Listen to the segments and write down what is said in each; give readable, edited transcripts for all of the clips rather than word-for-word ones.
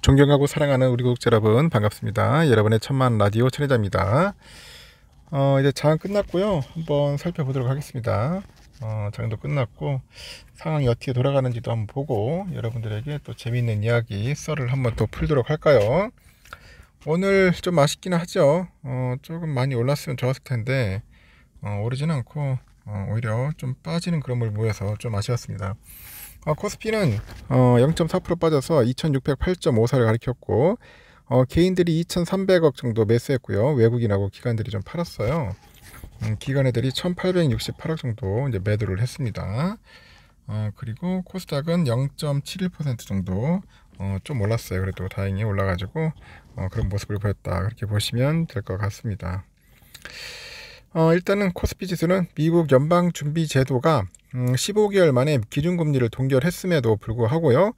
존경하고 사랑하는 우리 구독자 여러분 반갑습니다. 여러분의 천만 라디오 천혜자입니다. 이제 장 끝났고요. 한번 살펴보도록 하겠습니다. 장도 끝났고 상황이 어떻게 돌아가는지도 한번 보고 여러분들에게 또 재미있는 이야기 썰을 한번 또 풀도록 할까요? 오늘 좀 아쉽기는 하죠. 조금 많이 올랐으면 좋았을 텐데 오르지는 않고 오히려 좀 빠지는 그런 걸 보여서 좀 아쉬웠습니다. 코스피는 0.4% 빠져서 2608.54를 가리켰고 개인들이 2300억 정도 매수했고요. 외국인하고 기관들이 좀 팔았어요. 기관 애들이 1868억 정도 이제 매도를 했습니다. 그리고 코스닥은 0.71% 정도 좀 올랐어요. 그래도 다행히 올라가지고 그런 모습을 보였다, 그렇게 보시면 될 것 같습니다. 일단은 코스피 지수는 미국 연방준비제도가 15개월 만에 기준금리를 동결했음에도 불구하고요,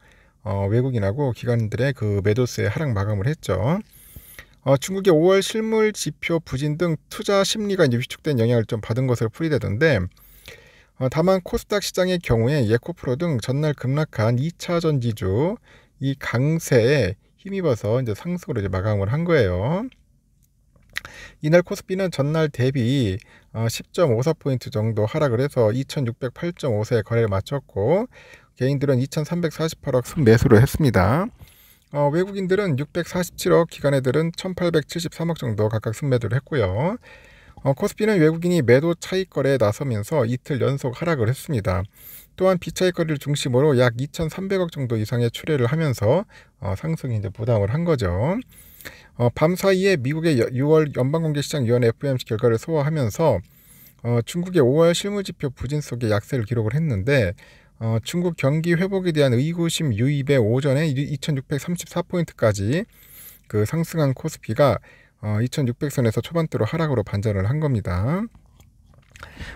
외국인하고 기관들의 그 매도세의 하락 마감을 했죠. 중국의 5월 실물 지표 부진 등 투자 심리가 이제 위축된 영향을 좀 받은 것으로 풀이되던데, 다만 코스닥 시장의 경우에 예코프로 등 전날 급락한 2차 전지주 이 강세에 힘입어서 이제 상승으로 이제 마감을 한 거예요. 이날 코스피는 전날 대비 10.54포인트 정도 하락을 해서 2608.54에 거래를 마쳤고, 개인들은 2348억 순매수를 했습니다. 외국인들은 647억, 기관애들은 1873억 정도 각각 순매도를 했고요. 코스피는 외국인이 매도 차익 거래에 나서면서 이틀 연속 하락을 했습니다. 또한 비차익 거래를 중심으로 약 2300억 정도 이상의 출회를 하면서 상승이 이제 부담을 한 거죠. 밤 사이에 미국의 6월 연방공개시장위원회 FOMC 결과를 소화하면서 중국의 5월 실물지표 부진 속에 약세를 기록을 했는데, 중국 경기 회복에 대한 의구심 유입의 오전에 2634포인트까지 그 상승한 코스피가 2600선에서 초반대로 하락으로 반전을 한 겁니다.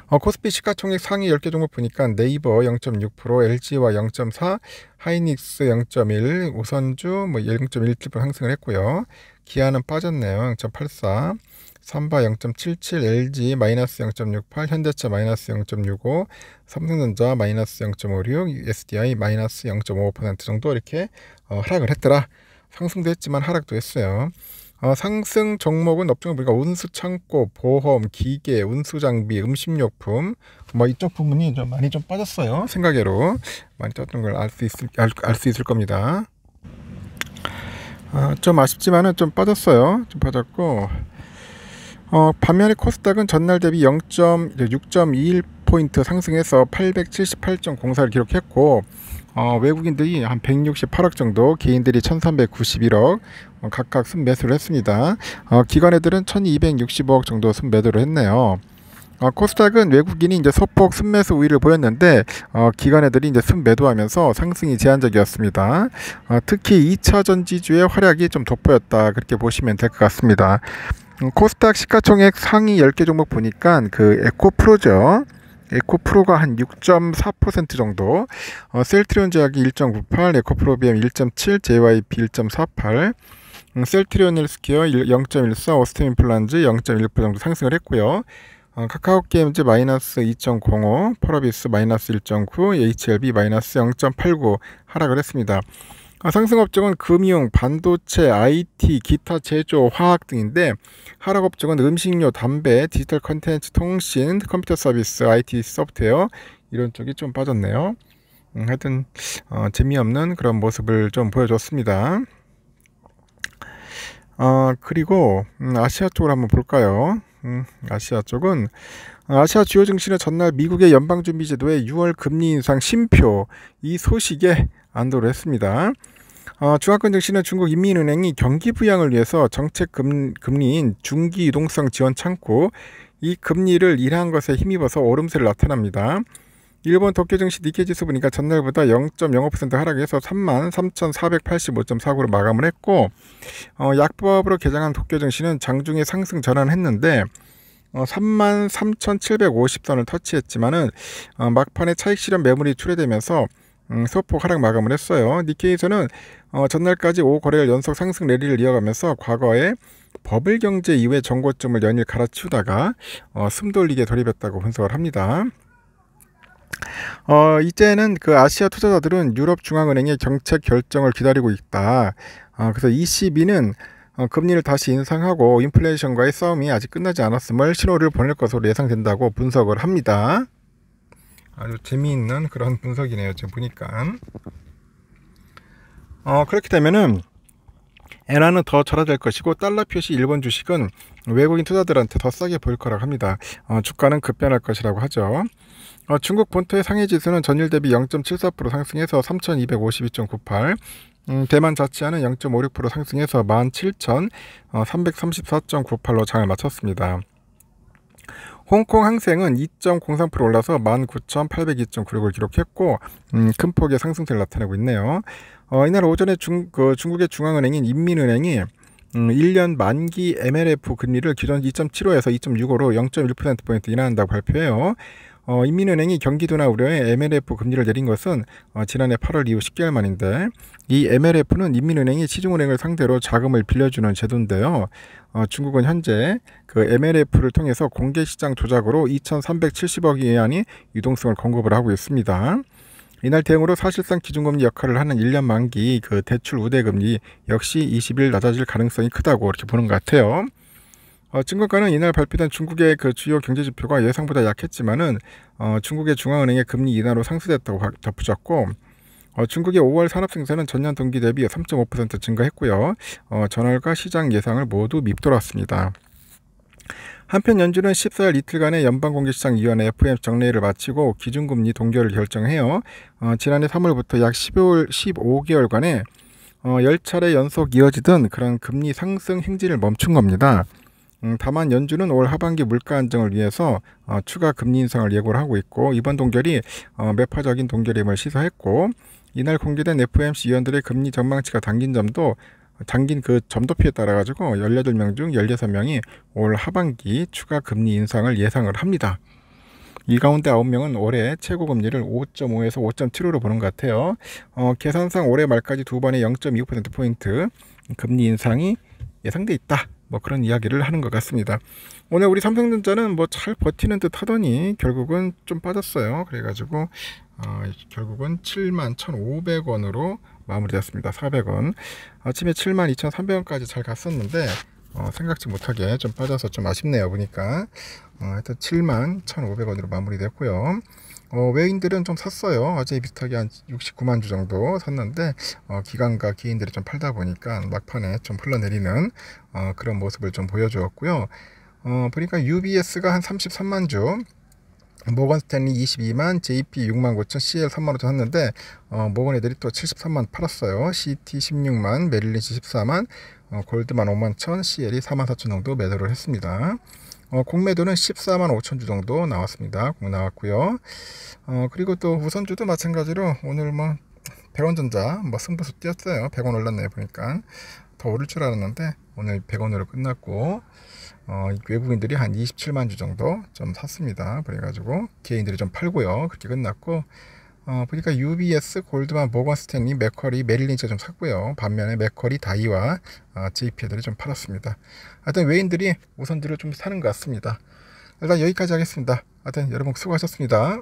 코스피 시가총액 상위 10개 종목 보니까 네이버 0.6%, LG와 0.4, 하이닉스 0.1, 우선주 0.17% 상승을 했고요. 기아는 빠졌네요. 0.84, 삼바 0.77, LG 마이너스 0.68, 현대차 마이너스 0.65, 삼성전자 마이너스 0.56, SDI 마이너스 0.55% 정도 이렇게 하락을 했더라. 상승도 했지만 하락도 했어요. 상승 종목은 업종을 보니까 운수창고, 보험, 기계, 운수장비, 음식료품 이쪽 부분이 좀 많이 좀 빠졌어요. 생각외로 많이 떴던 걸 알 수 있을 겁니다. 좀 아쉽지만은 좀 빠졌어요. 좀 빠졌고, 반면에 코스닥은 전날 대비 6.21포인트 상승해서 878.04를 기록했고, 외국인들이 한 168억 정도, 개인들이 1391억 각각 순매수를 했습니다. 기관 애들은 1265억 정도 순매도를 했네요. 코스닥은 외국인이 이제 소폭 순매수 우위를 보였는데, 기관 애들이 이제 순매도하면서 상승이 제한적이었습니다. 특히 2차 전지주의 활약이 좀 돋보였다, 그렇게 보시면 될 것 같습니다. 코스닥 시가총액 상위 10개 종목 보니까 그 에코프로죠. 에코프로가 한 6.4% 정도, 셀트리온 제약이 1.98, 에코프로비엠 1.7, JYP 1.48, 셀트리온 헬스케어 0.14, 오스템인플란즈 0.1% 정도 상승을 했고요. 카카오게임즈 마이너스 2.05, 펄어비스 마이너스 1.9, HLB 마이너스 0.89 하락을 했습니다. 상승 업종은 금융, 반도체, IT, 기타 제조, 화학 등인데, 하락 업종은 음식료, 담배, 디지털 컨텐츠, 통신, 컴퓨터 서비스, IT 소프트웨어 이런 쪽이 좀 빠졌네요. 하여튼 재미없는 그런 모습을 좀 보여줬습니다. 그리고 아시아 쪽을 한번 볼까요? 아시아 쪽은 아시아 주요 증시는 전날 미국의 연방준비제도의 6월 금리 인상 심표 이 소식에 안도를 했습니다. 중앙권 증시는 중국 인민은행이 경기 부양을 위해서 정책 금리인 중기 유동성 지원 창구 이 금리를 인하한 것에 힘입어서 오름세를 나타납니다. 일본 도쿄 증시 니케이 지수 보니까 전날보다 0.05% 하락해서 33,485.49로 마감을 했고, 약보합으로 개장한 도쿄 증시는 장중에 상승 전환했는데 33,750선을 터치했지만은 막판에 차익 실현 매물이 출회되면서 소폭 하락 마감을 했어요. 니케이에서는 전날까지 5거래일 연속 상승 랠리를 이어가면서 과거에 버블 경제 이후의 정고점을 연일 갈아치우다가 숨 돌리게 돌입했다고 분석을 합니다. 이제는 그 아시아 투자자들은 유럽 중앙은행의 정책 결정을 기다리고 있다. 그래서 ECB는 금리를 다시 인상하고 인플레이션과의 싸움이 아직 끝나지 않았음을 신호를 보낼 것으로 예상된다고 분석을 합니다. 아주 재미있는 그런 분석이네요. 지금 보니까. 그렇게 되면은 엔화는 더 절하될 것이고 달러 표시 일본 주식은 외국인 투자들한테 더 싸게 보일 거라고 합니다. 주가는 급변할 것이라고 하죠. 중국 본토의 상해지수는 전일 대비 0.74% 상승해서 3252.98, 대만 자치아는 0.56% 상승해서 17,334.98로 장을 마쳤습니다. 홍콩 항생은 2.03% 올라서 19,802.96을 기록했고 큰 폭의 상승세를 나타내고 있네요. 이날 오전에 중국의 중앙은행인 인민은행이 1년 만기 MLF 금리를 기존 2.75에서 2.65로 0.1%포인트 인하한다고 발표해요. 인민은행이 경기도나 우려에 MLF 금리를 내린 것은 지난해 8월 이후 10개월 만인데, 이 MLF는 인민은행이 시중은행을 상대로 자금을 빌려주는 제도인데요. 중국은 현재 그 MLF를 통해서 공개시장 조작으로 2,370억 위안이 유동성을 공급을 하고 있습니다. 이날 대응으로 사실상 기준금리 역할을 하는 1년 만기 그 대출 우대금리 역시 20일 낮아질 가능성이 크다고 이렇게 보는 것 같아요. 증권가는 이날 발표된 중국의 그 주요 경제 지표가 예상보다 약했지만은 중국의 중앙은행의 금리 인하로 상쇄됐다고 덧붙였고, 중국의 5월 산업 생산은 전년 동기 대비 3.5% 증가했고요. 전월과 시장 예상을 모두 밑돌았습니다. 한편 연준은 14일 이틀간의 연방공개시장위원회 FOMC 정례를 마치고 기준금리 동결을 결정해요. 지난해 3월부터 약 15개월간의 10차례 연속 이어지던 그런 금리 상승 행진을 멈춘 겁니다. 다만 연준은 올 하반기 물가 안정을 위해서 추가 금리 인상을 예고를 하고 있고, 이번 동결이 매파적인 동결임을 시사했고, 이날 공개된 FOMC 위원들의 금리 전망치가 당긴 그 점도표에 따라 가지고 18명 중 16명이 올 하반기 추가 금리 인상을 예상을 합니다. 이 가운데 9명은 올해 최고 금리를 5.5에서 5.75로 보는 것 같아요. 계산상 올해 말까지 두 번의 0.25%포인트 금리 인상이 예상돼 있다. 뭐 그런 이야기를 하는 것 같습니다. 오늘 우리 삼성전자는 뭐 잘 버티는 듯 하더니 결국은 좀 빠졌어요. 그래가지고 결국은 71,500원으로 마무리됐습니다. 400원. 아침에 72,300원까지 잘 갔었는데 생각지 못하게 좀 빠져서 좀 아쉽네요. 보니까 하여튼 71,500원으로 마무리됐고요. 외인들은 좀 샀어요. 어제 비슷하게 한 69만 주 정도 샀는데 기관과 개인들이 좀 팔다 보니까 막판에 좀 흘러내리는 그런 모습을 좀 보여주었고요. 보니까 UBS가 한 33만 주, 모건 스탠리 22만, JP 6만 9천, CL 3만 5천 샀는데 모건 애들이 또 73만 팔았어요. CT 16만, 메릴린치 14만, 골드만 5만 천, CL이 4만 4천 정도 매도를 했습니다. 공매도는 14만 5천 주 정도 나왔습니다. 공 나왔고요. 그리고 또 우선주도 마찬가지로 오늘 뭐 백원전자 뭐 승부수 뛰었어요. 100원 올랐네요. 보니까 더 오를 줄 알았는데 오늘 100원으로 끝났고, 외국인들이 한 27만 주 정도 좀 샀습니다. 그래가지고 개인들이 좀 팔고요. 그렇게 끝났고, 보니까 UBS, 골드만, 모건 스탠리, 맥쿼리, 메릴린치가 좀 샀고요. 반면에 맥쿼리, 다이와 JP들이 좀 팔았습니다. 하여튼 외인들이 우선주를 좀 사는 것 같습니다. 일단 여기까지 하겠습니다. 하여튼 여러분 수고하셨습니다.